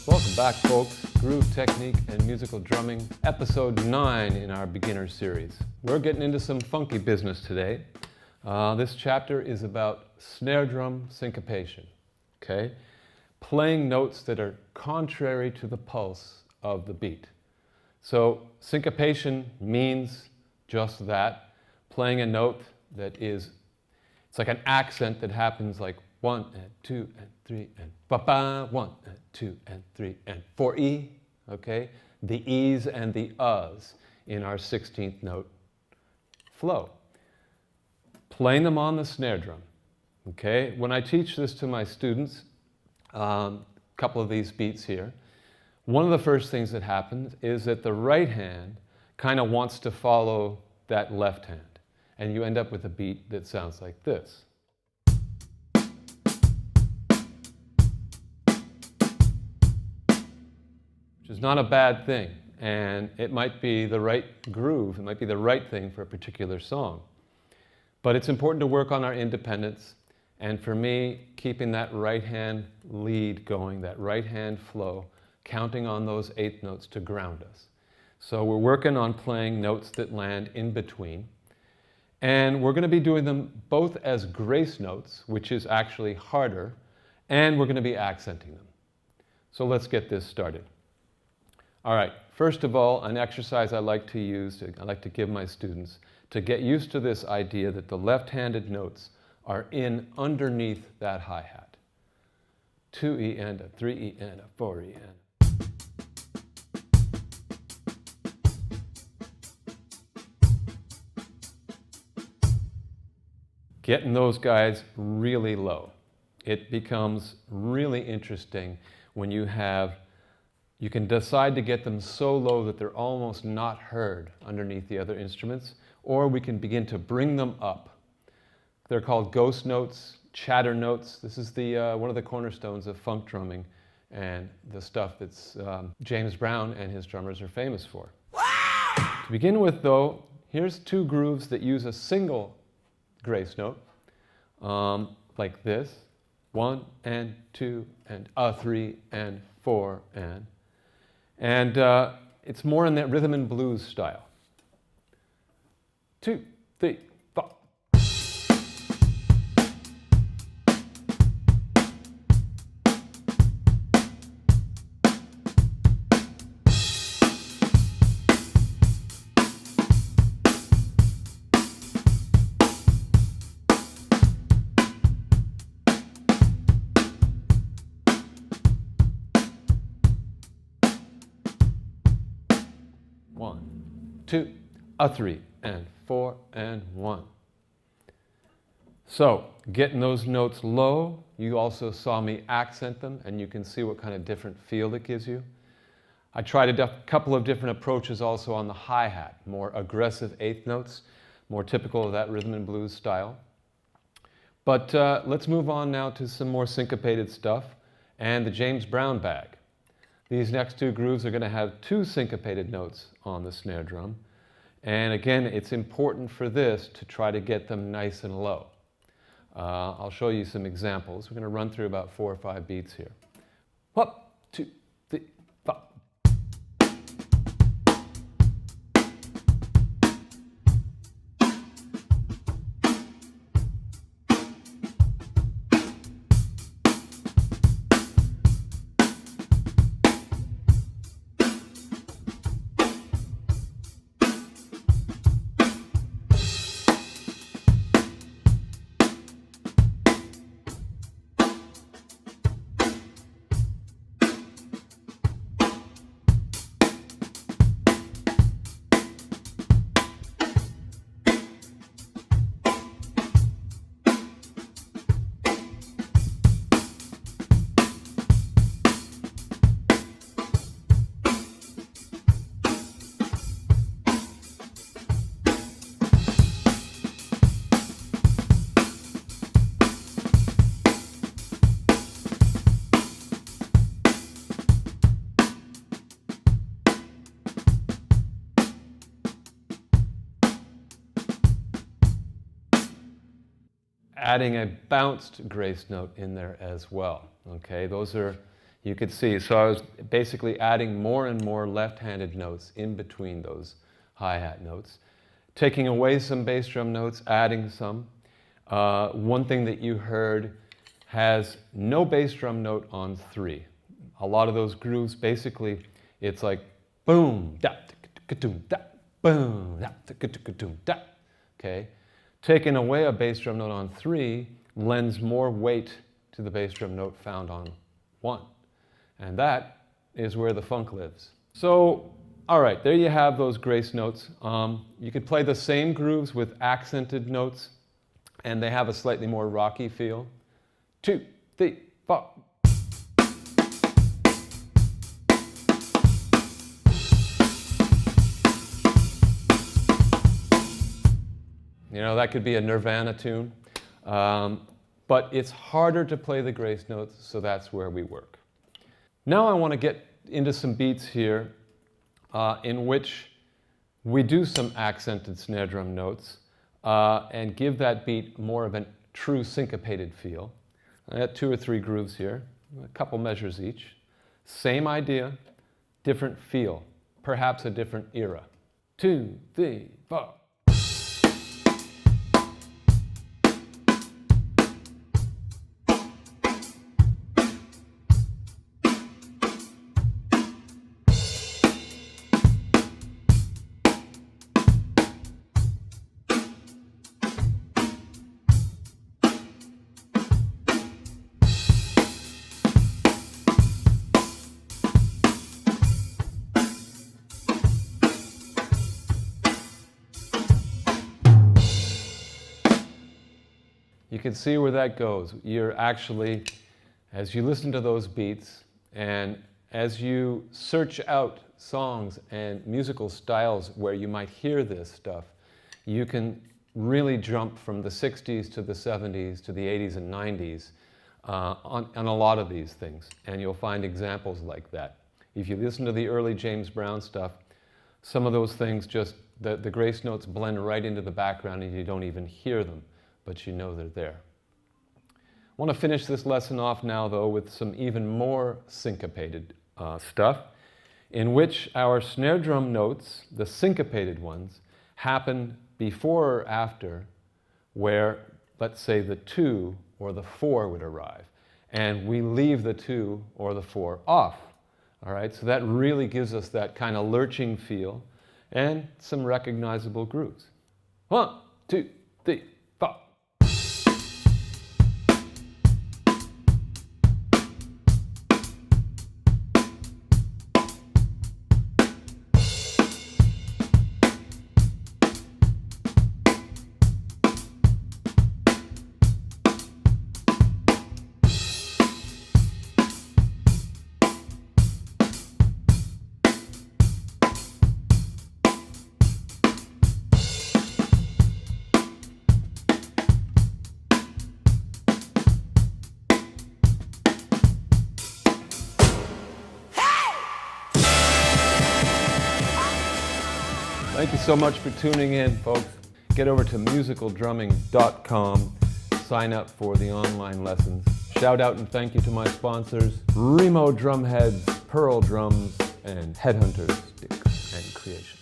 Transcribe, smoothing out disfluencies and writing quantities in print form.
Welcome back, folks. Groove Technique and Musical Drumming, episode 9 in our beginner series. We're getting into some funky business today. This chapter is about snare drum syncopation, okay? Playing notes that are contrary to the pulse of the beat. So syncopation means just that, playing a note that is, it's like an accent that happens like 1 and 2 and 3 and ba-ba, 1 and 2 and 3 and 4E, okay? The E's and the U's in our 16th note flow. Playing them on the snare drum, okay? When I teach this to my students, a couple of these beats here, one of the first things that happens is that the right hand kind of wants to follow that left hand, and you end up with a beat that sounds like this. Which is not a bad thing, and it might be the right groove, it might be the right thing for a particular song. But it's important to work on our independence, and for me, keeping that right hand lead going, that right hand flow, counting on those eighth notes to ground us. So we're working on playing notes that land in between, and we're going to be doing them both as grace notes, which is actually harder, and we're going to be accenting them. So let's get this started. All right, first of all, an exercise I like to give my students to get used to this idea that the left-handed notes are in underneath that hi-hat. 2E and a 3E and a 4E and. Getting those guys really low. It becomes really interesting when you can decide to get them so low that they're almost not heard underneath the other instruments, or we can begin to bring them up. They're called ghost notes, chatter notes. This is one of the cornerstones of funk drumming and the stuff that's James Brown and his drummers are famous for. To begin with, though, here's two grooves that use a single grace note, like this. 1 and 2 and a 3 and 4 and. And it's more in that rhythm and blues style. 2, 3, 4. One, 2, a 3 and 4 and 1. So, getting those notes low, you also saw me accent them, and you can see what kind of different feel it gives you. I tried a couple of different approaches also on the hi-hat, more aggressive eighth notes, more typical of that rhythm and blues style. But let's move on now to some more syncopated stuff and the James Brown bag. These next two grooves are going to have two syncopated notes on the snare drum. And again, it's important for this to try to get them nice and low. I'll show you some examples. We're going to run through about 4 or 5 beats here. 1, 2, 3, 4. adding a bounced grace note in there as well. Okay, those are You could see, so I was basically adding more and more left-handed notes in between those hi-hat notes, taking away some bass drum notes, adding some. One thing that you heard has no bass drum note on 3. A lot of those grooves, basically, it's like boom, da, doom, da, boom, da, doom, da. Okay, taking away a bass drum note on 3 lends more weight to the bass drum note found on 1. And that is where the funk lives. So, all right, there you have those grace notes. You could play the same grooves with accented notes, and they have a slightly more rocky feel. 2, 3, 4. You know, that could be a Nirvana tune. But it's harder to play the grace notes, so that's where we work. Now I want to get into some beats here in which we do some accented snare drum notes and give that beat more of a true syncopated feel. I got 2 or 3 grooves here, a couple measures each. Same idea, different feel, perhaps a different era. 2, 3, 4. You can see where that goes. You're actually, as you listen to those beats and as you search out songs and musical styles where you might hear this stuff, you can really jump from the 60s to the 70s to the 80s and 90s on a lot of these things. And you'll find examples like that. If you listen to the early James Brown stuff, some of those things just, the grace notes blend right into the background and you don't even hear them, but you know they're there. I want to finish this lesson off now, though, with some even more syncopated stuff, in which our snare drum notes, the syncopated ones, happen before or after where, let's say, the 2 or the 4 would arrive, and we leave the 2 or the 4 off. All right, so that really gives us that kind of lurching feel and some recognizable grooves. 1, 2, 3, 4. Thank you so much for tuning in, folks. Get over to musicaldrumming.com, sign up for the online lessons. Shout out and thank you to my sponsors, Remo Drumheads, Pearl Drums, and Headhunters Sticks and Creation.